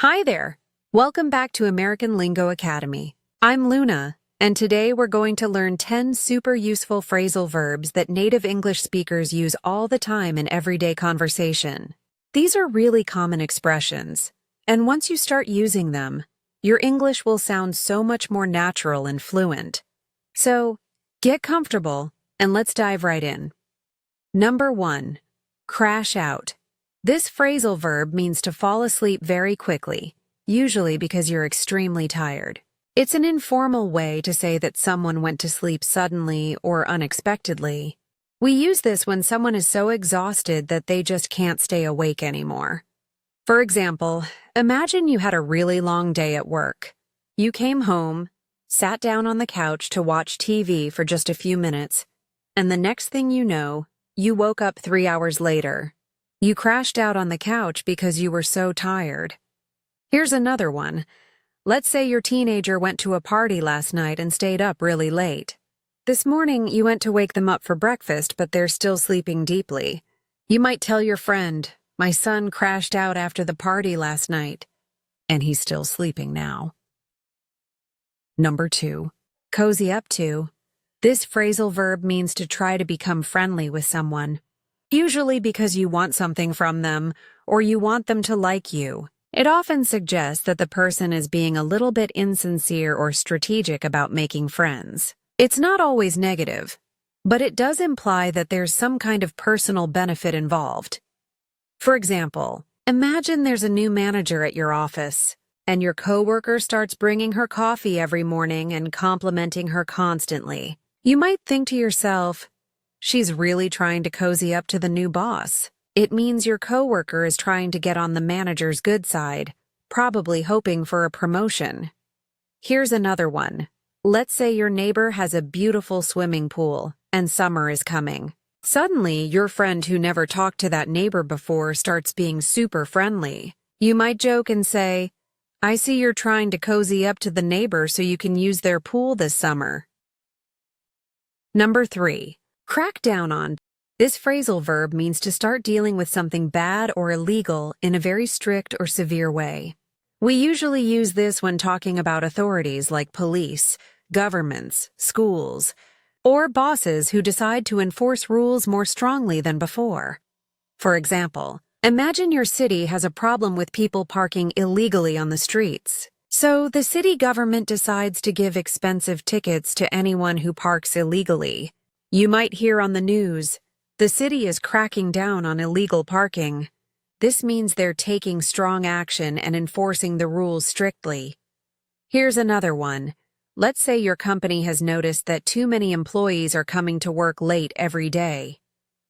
Hi there! Welcome back to American Lingo Academy. I'm Luna, and today we're going to learn 10 super useful phrasal verbs that native English speakers use all the time in everyday conversation. These are really common expressions, and once you start using them, your English will sound so much more natural and fluent. So, get comfortable, and let's dive right in. Number 1. Crash out. This phrasal verb means to fall asleep very quickly, usually because you're extremely tired. It's an informal way to say that someone went to sleep suddenly or unexpectedly. We use this when someone is so exhausted that they just can't stay awake anymore. For example, imagine you had a really long day at work. You came home, sat down on the couch to watch TV for just a few minutes, and the next thing you know, you woke up 3 hours later. You crashed out on the couch because you were so tired. Here's another one. Let's say your teenager went to a party last night and stayed up really late. This morning, you went to wake them up for breakfast, but they're still sleeping deeply. You might tell your friend, "My son crashed out after the party last night," and he's still sleeping now. Number 2. Cozy up to. This phrasal verb means to try to become friendly with someone, usually because you want something from them or you want them to like you. It often suggests that the person is being a little bit insincere or strategic about making friends. It's not always negative, but it does imply that there's some kind of personal benefit involved. For example, imagine there's a new manager at your office, and your coworker starts bringing her coffee every morning and complimenting her constantly. You might think to yourself, "She's really trying to cozy up to the new boss." It means your coworker is trying to get on the manager's good side, probably hoping for a promotion. Here's another one. Let's say your neighbor has a beautiful swimming pool, and summer is coming. Suddenly, your friend who never talked to that neighbor before starts being super friendly. You might joke and say, "I see you're trying to cozy up to the neighbor so you can use their pool this summer." Number 3. Crack down on. This phrasal verb means to start dealing with something bad or illegal in a very strict or severe way. We usually use this when talking about authorities like police, governments, schools, or bosses who decide to enforce rules more strongly than before. For example, imagine your city has a problem with people parking illegally on the streets. So the city government decides to give expensive tickets to anyone who parks illegally. You might hear on the news, "The city is cracking down on illegal parking." This means they're taking strong action and enforcing the rules strictly. Here's another one. Let's say your company has noticed that too many employees are coming to work late every day.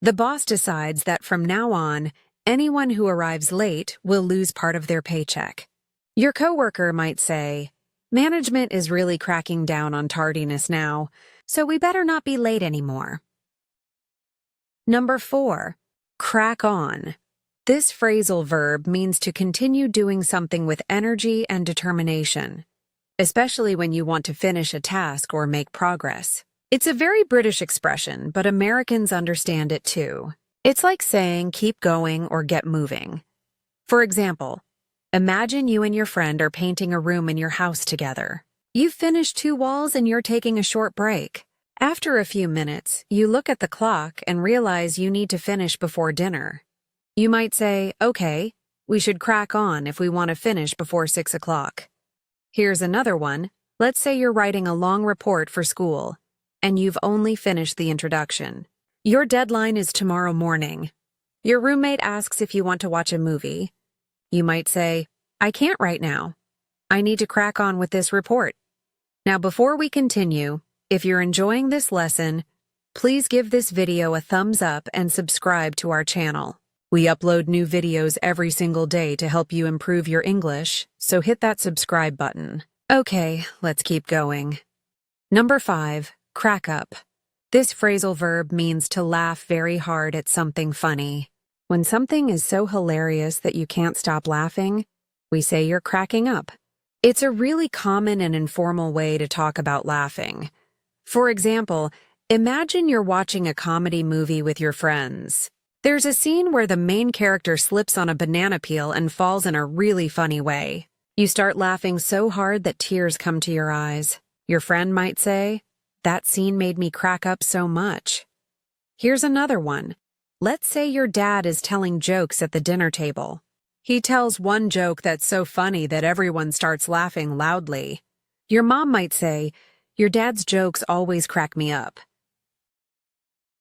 The boss decides that from now on, anyone who arrives late will lose part of their paycheck. Your coworker might say, "Management is really cracking down on tardiness now, so we better not be late anymore." Number 4. Crack on. This phrasal verb means to continue doing something with energy and determination, especially when you want to finish a task or make progress. It's a very British expression, but Americans understand it too. It's like saying keep going or get moving. For example, imagine you and your friend are painting a room in your house together. You've finished 2 walls and you're taking a short break. After a few minutes, you look at the clock and realize you need to finish before dinner. You might say, "Okay, we should crack on if we want to finish before 6 o'clock. Here's another one. Let's say you're writing a long report for school, and you've only finished the introduction. Your deadline is tomorrow morning. Your roommate asks if you want to watch a movie. You might say, "I can't right now. I need to crack on with this report." Now, before we continue, if you're enjoying this lesson, please give this video a thumbs up and subscribe to our channel. We upload new videos every single day to help you improve your English, so hit that subscribe button. Okay, let's keep going. Number 5. Crack up. This phrasal verb means to laugh very hard at something funny. When something is so hilarious that you can't stop laughing, we say you're cracking up. It's a really common and informal way to talk about laughing. For example, imagine you're watching a comedy movie with your friends. There's a scene where the main character slips on a banana peel and falls in a really funny way. You start laughing so hard that tears come to your eyes. Your friend might say, "That scene made me crack up so much." Here's another one. Let's say your dad is telling jokes at the dinner table. He tells one joke that's so funny that everyone starts laughing loudly. Your mom might say, "Your dad's jokes always crack me up."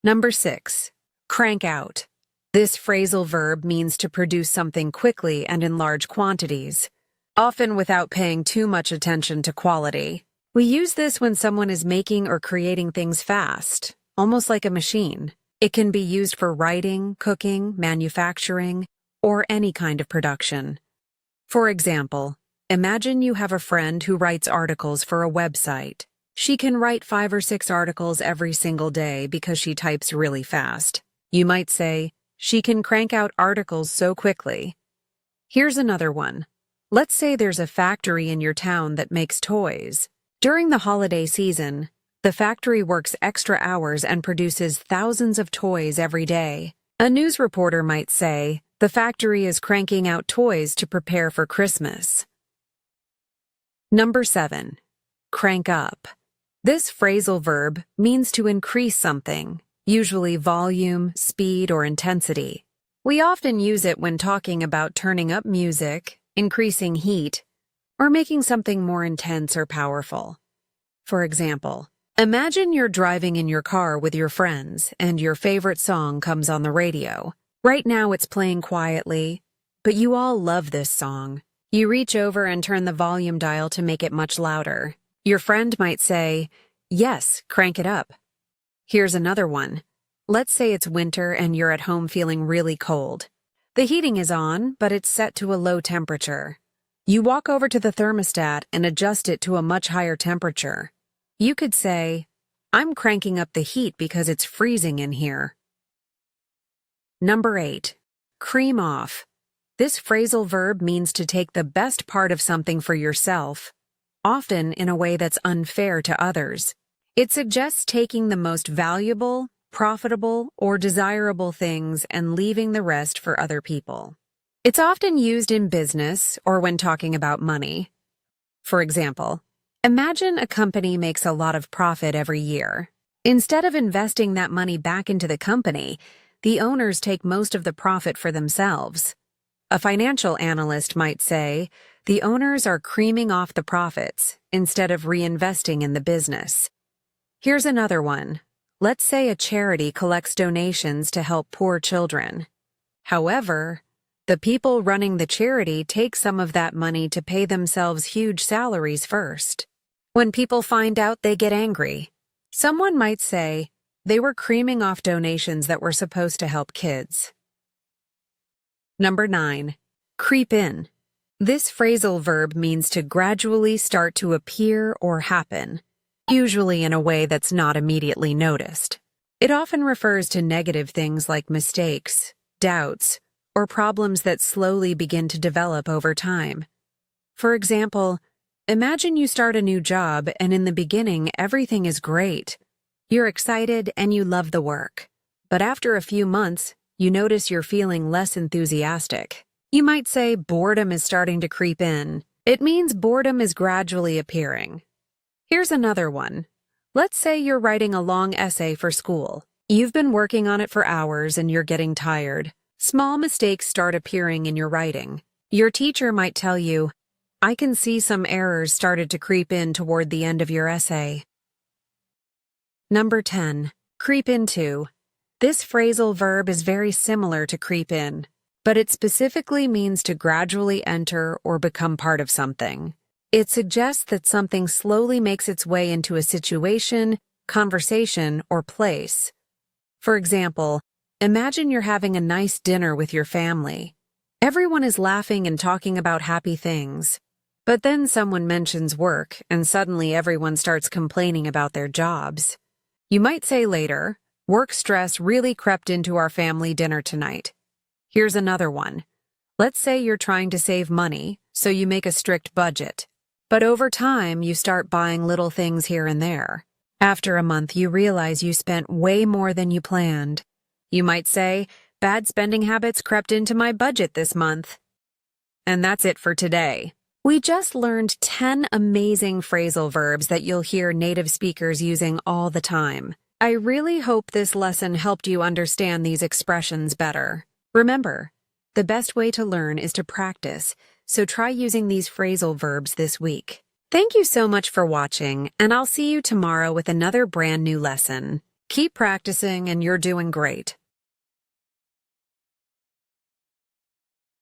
Number 6. Crank out. This phrasal verb means to produce something quickly and in large quantities, often without paying too much attention to quality. We use this when someone is making or creating things fast, almost like a machine. It can be used for writing, cooking, manufacturing, or any kind of production. For example, imagine you have a friend who writes articles for a website. She can write 5 or 6 articles every single day because she types really fast. You might say, "She can crank out articles so quickly." Here's another one. Let's say there's a factory in your town that makes toys. During the holiday season, the factory works extra hours and produces thousands of toys every day. A news reporter might say, "The factory is cranking out toys to prepare for Christmas." Number 7. Crank up. This phrasal verb means to increase something, usually volume, speed, or intensity. We often use it when talking about turning up music, increasing heat, or making something more intense or powerful. For example, imagine you're driving in your car with your friends and your favorite song comes on the radio. Right now it's playing quietly, but you all love this song. You reach over and turn the volume dial to make it much louder. Your friend might say, "Yes, crank it up." Here's another one. Let's say it's winter and you're at home feeling really cold. The heating is on, but it's set to a low temperature. You walk over to the thermostat and adjust it to a much higher temperature. You could say, "I'm cranking up the heat because it's freezing in here." Number 8. Cream off. This phrasal verb means to take the best part of something for yourself, often in a way that's unfair to others. It suggests taking the most valuable, profitable, or desirable things and leaving the rest for other people. It's often used in business or when talking about money. For example, imagine a company makes a lot of profit every year. Instead of investing that money back into the company, the owners take most of the profit for themselves. A financial analyst might say, the owners are creaming off the profits instead of reinvesting in the business. Here's another one. Let's say a charity collects donations to help poor children. However, the people running the charity take some of that money to pay themselves huge salaries first. When people find out, they get angry. Someone might say, they were creaming off donations that were supposed to help kids. Number 9. Creep in. This phrasal verb means to gradually start to appear or happen, usually in a way that's not immediately noticed. It often refers to negative things like mistakes, doubts, or problems that slowly begin to develop over time. For example, imagine you start a new job and in the beginning everything is great. You're excited and you love the work. But after a few months, you notice you're feeling less enthusiastic. You might say boredom is starting to creep in. It means boredom is gradually appearing. Here's another one. Let's say you're writing a long essay for school. You've been working on it for hours and you're getting tired. Small mistakes start appearing in your writing. Your teacher might tell you, "I can see some errors started to creep in toward the end of your essay." Number 10. Creep into. This phrasal verb is very similar to creep in, but it specifically means to gradually enter or become part of something. It suggests that something slowly makes its way into a situation, conversation, or place. For example, imagine you're having a nice dinner with your family. Everyone is laughing and talking about happy things. But then someone mentions work, and suddenly everyone starts complaining about their jobs. You might say later, "Work stress really crept into our family dinner tonight." Here's another one. Let's say you're trying to save money, so you make a strict budget. But over time, you start buying little things here and there. After a month, you realize you spent way more than you planned. You might say, Bad spending habits crept into my budget this month. And that's it for today. We just learned 10 amazing phrasal verbs that you'll hear native speakers using all the time. I really hope this lesson helped you understand these expressions better. Remember, the best way to learn is to practice, so try using these phrasal verbs this week. Thank you so much for watching, and I'll see you tomorrow with another brand new lesson. Keep practicing, and you're doing great.